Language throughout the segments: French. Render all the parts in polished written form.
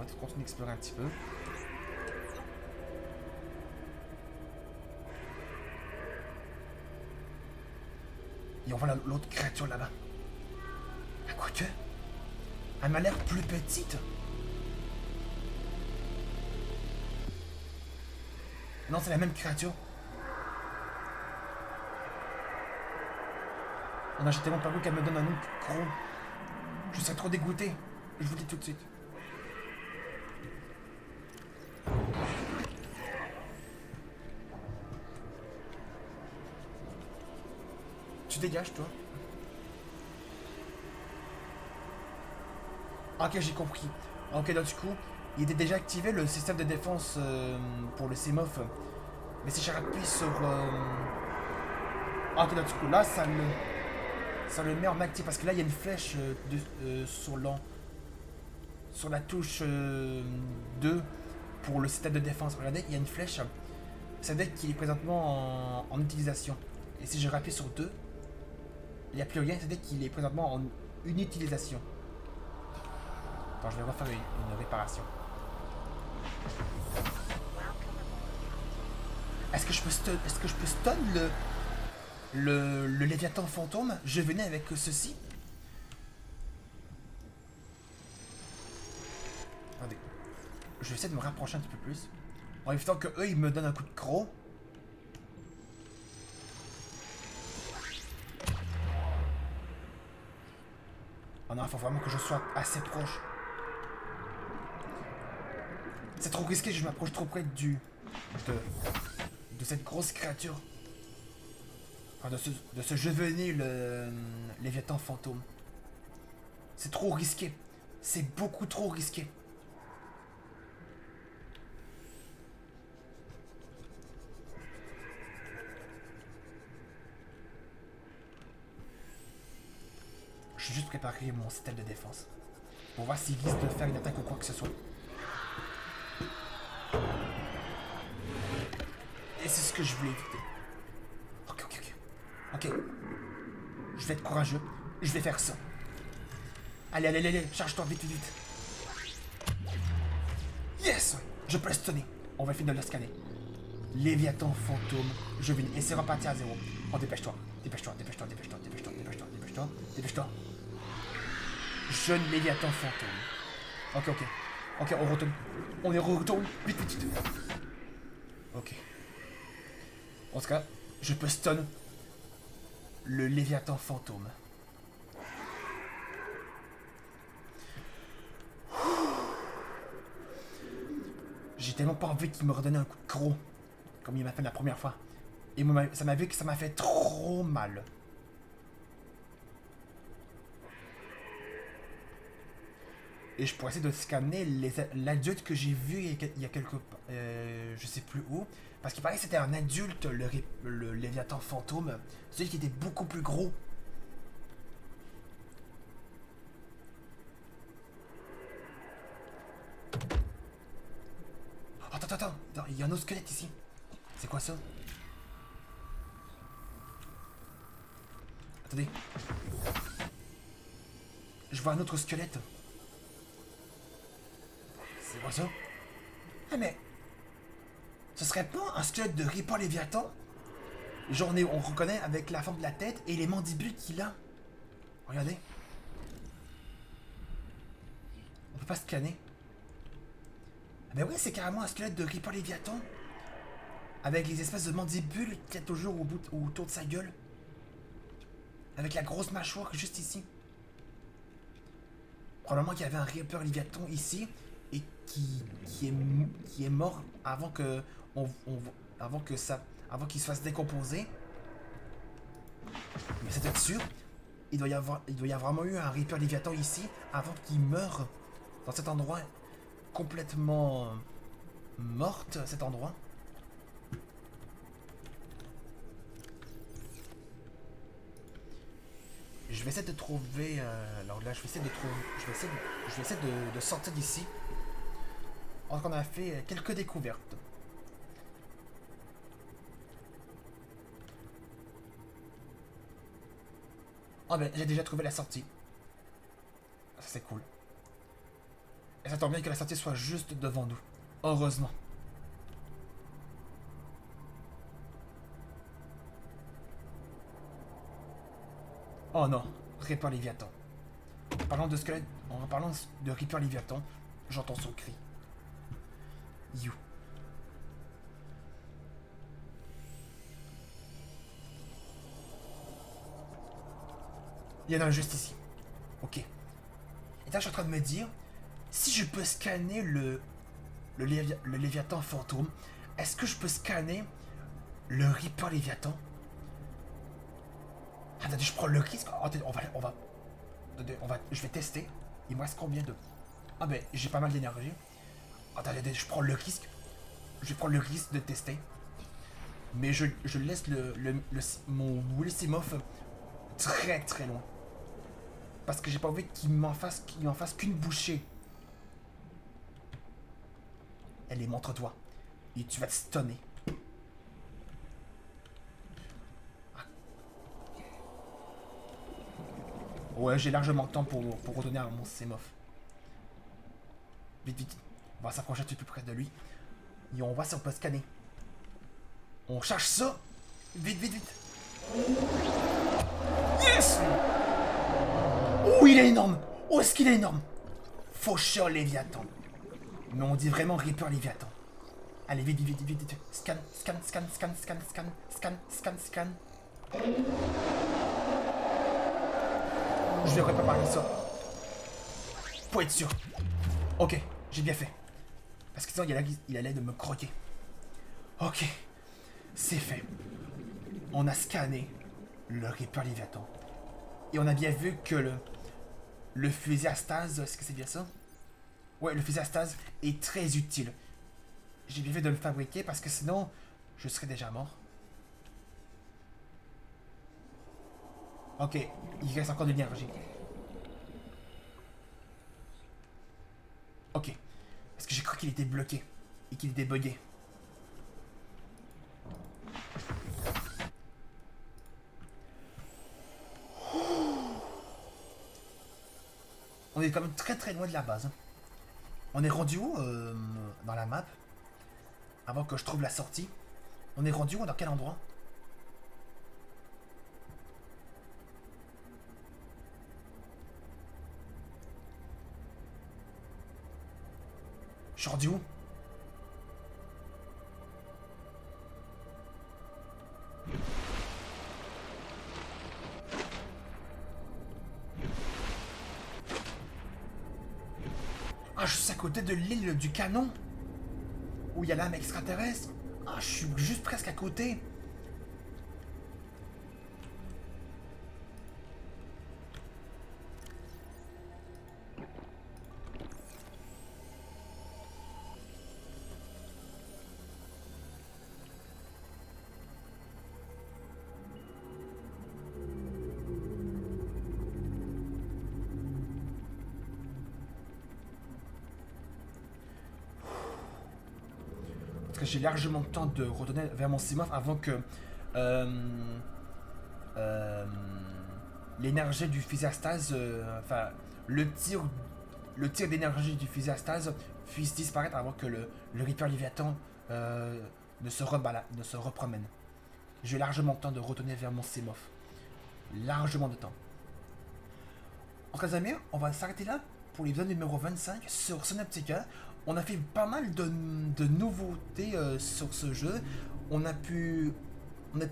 va continuer d'explorer un petit peu. Et on voit l'autre créature là-bas. Ah, quoique. Elle m'a l'air plus petite. Non, c'est la même créature. Non, j'ai tellement pas voulu qu'elle me donne un nom gros. Je serais trop dégoûté. Je vous dis tout de suite. Tu dégages, toi. Ok, j'ai compris. Ok, donc du coup, il était déjà activé le système de défense pour le CMOF. Mais si j'appuie sur... Ok, donc du coup, là, ça le met en actif. Parce que là, il y a une flèche sur la touche 2 pour le système de défense. Regardez, il y a une flèche. Ça veut dire qu'il est présentement en utilisation. Et si je rappuie sur 2, il n'y a plus rien. Ça veut dire qu'il est présentement en une utilisation. Attends, je vais refaire une réparation. Est-ce que je peux stun le Léviathan fantôme? Je venais avec ceci. Attendez. Je vais essayer de me rapprocher un petit peu plus. En évitant que eux ils me donnent un coup de croc. Oh non, il faut vraiment que je sois assez proche. C'est trop risqué, je m'approche trop près de, de cette grosse créature. Enfin, de ce juvénile Léviathan fantôme. C'est trop risqué. C'est beaucoup trop risqué. Je vais juste préparer mon système de défense. Pour voir s'il risque de faire une attaque ou quoi que ce soit. Et c'est ce que je voulais éviter. Ok, ok, ok. Ok. Je vais être courageux. Je vais faire ça. Allez, allez, allez, charge-toi vite, vite, vite. Yes! Je peux le stunner. On va finir de le scanner. Léviathan fantôme. Je vais. Et c'est reparti à zéro. Oh, dépêche-toi. Dépêche-toi, dépêche-toi, dépêche-toi, dépêche-toi, dépêche-toi, dépêche-toi, dépêche-toi. Jeune Léviathan fantôme. Ok, ok. Ok, on retourne. On est retourne. Vite, vite, vite. Ok. En tout cas, je peux stun le Léviathan fantôme. J'ai tellement pas envie qu'il me redonne un coup de croc. Comme il m'a fait la première fois. Et moi, ça m'a fait trop mal. Et je pourrais essayer de scanner l'adulte que j'ai vu il y a quelques... je sais plus où. Parce qu'il paraît que c'était un adulte, le Léviathan fantôme. Celui qui était beaucoup plus gros. Attends, attends, attends. Il y a un autre squelette ici. C'est quoi ça? Attendez. Je vois un autre squelette. C'est quoi ça? Ah mais... Ce serait pas un squelette de Ripper Léviathan? Genre on reconnaît avec la forme de la tête et les mandibules qu'il a. Regardez. On peut pas scanner. Ah ben oui, c'est carrément un squelette de Ripper Léviathan. Avec les espèces de mandibules qu'il y a toujours autour de sa gueule. Avec la grosse mâchoire juste ici. Probablement qu'il y avait un Ripper Léviathan ici et qui est mort avant que avant qu'il se fasse décomposer. Mais c'est être sûr, il doit y avoir vraiment eu un Ripper Léviathan ici avant qu'il meure dans cet endroit complètement morte, cet endroit. Je vais essayer de trouver. Alors là, je vais essayer de trouver. Je vais essayer de sortir d'ici. Alors qu'on a fait quelques découvertes. Oh ben, j'ai déjà trouvé la sortie. Ça c'est cool. Et ça tombe bien que la sortie soit juste devant nous. Heureusement. Oh non, Reaper Léviathan. En parlant de Reaper Léviathan, j'entends son cri. You. Il y en a un juste ici. Ok. Et là, je suis en train de me dire, si je peux scanner le Léviathan fantôme, est-ce que je peux scanner le Reaper Léviathan? Attendez, je prends le risque. Attendez, je vais tester. Il me reste combien de... Ah ben, j'ai pas mal d'énergie. Attendez, je prends le risque. Je vais prendre le risque de tester. Mais je laisse mon Wilsimov très très loin. Parce que j'ai pas envie qu'il m'en fasse qu'une bouchée. Allez, montre-toi. Et tu vas te stunner. Ouais, j'ai largement le temps pour retourner à mon Semof. Vite, vite. On va s'approcher un petit peu plus près de lui. Et on voit si on peut scanner. On cherche ça. Vite, vite, vite. Yes! Oh, il est énorme! Oh, est-ce qu'il est énorme? Faucheur Léviathan. Mais on dit vraiment Reaper Léviathan. Allez, vite, vite, vite, vite. Scan, scan, scan, scan, scan, scan, scan, scan, scan. Je devrais pas parler ça. Pour être sûr. Ok, j'ai bien fait. Parce que sinon, il allait de me croquer. Ok, c'est fait. On a scanné le Reaper Léviathan. Et on a bien vu que le fusil à stase, est-ce que c'est bien ça? Ouais, le fusil à stase est très utile. J'ai bien fait de le fabriquer parce que sinon, je serais déjà mort. Ok, il reste encore de l'énergie. Ok, parce que j'ai cru qu'il était bloqué et qu'il était bugué. On est quand même très très loin de la base. On est rendu où dans la map? Avant que je trouve la sortie. On est rendu où? Dans quel endroit? Je suis rendu où? Ah, je suis à côté de l'île du canon. Où il y a l'âme extraterrestre. Ah, je suis juste presque à côté. Parce que j'ai largement le temps de retourner vers mon Semof avant que l'énergie du fusil à stase, enfin le tir d'énergie du fusil à stase puisse disparaître avant que le Reaper Léviathan ne se repromène. J'ai largement le temps de retourner vers mon Semof. Largement de temps. En cas d'amis, on va s'arrêter là pour l'épisode numéro 25 sur Synaptica. On a fait pas mal de nouveautés sur ce jeu. On a pu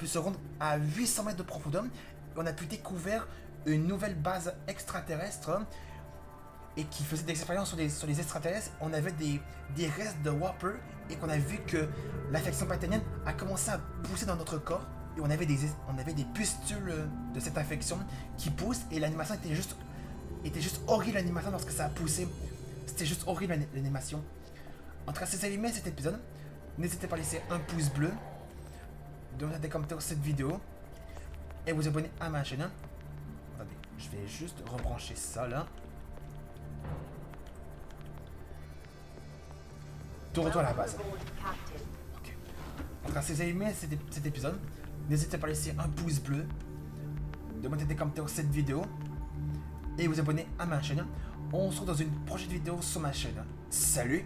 se rendre à 800 mètres de profondeur. On a pu découvrir une nouvelle base extraterrestre et qui faisait des expériences sur les extraterrestres. On avait des restes de Whopper et qu'on a vu que l'infection pathogienne a commencé à pousser dans notre corps. Et on avait des pustules de cette infection qui poussent et l'animation était juste horrible, l'animation lorsque ça a poussé. C'était juste horrible l'animation. En tout cas, si vous avez aimé cet épisode, n'hésitez pas à laisser un pouce bleu, donner des commentaires sur cette vidéo et vous abonner à ma chaîne. Attendez, je vais juste rebrancher ça là. De retour à la base. Okay. En tout cas, si vous avez aimé cet épisode, n'hésitez pas à laisser un pouce bleu, de mettre des commentaires sur cette vidéo et vous abonner à ma chaîne. On se retrouve dans une prochaine vidéo sur ma chaîne. Salut!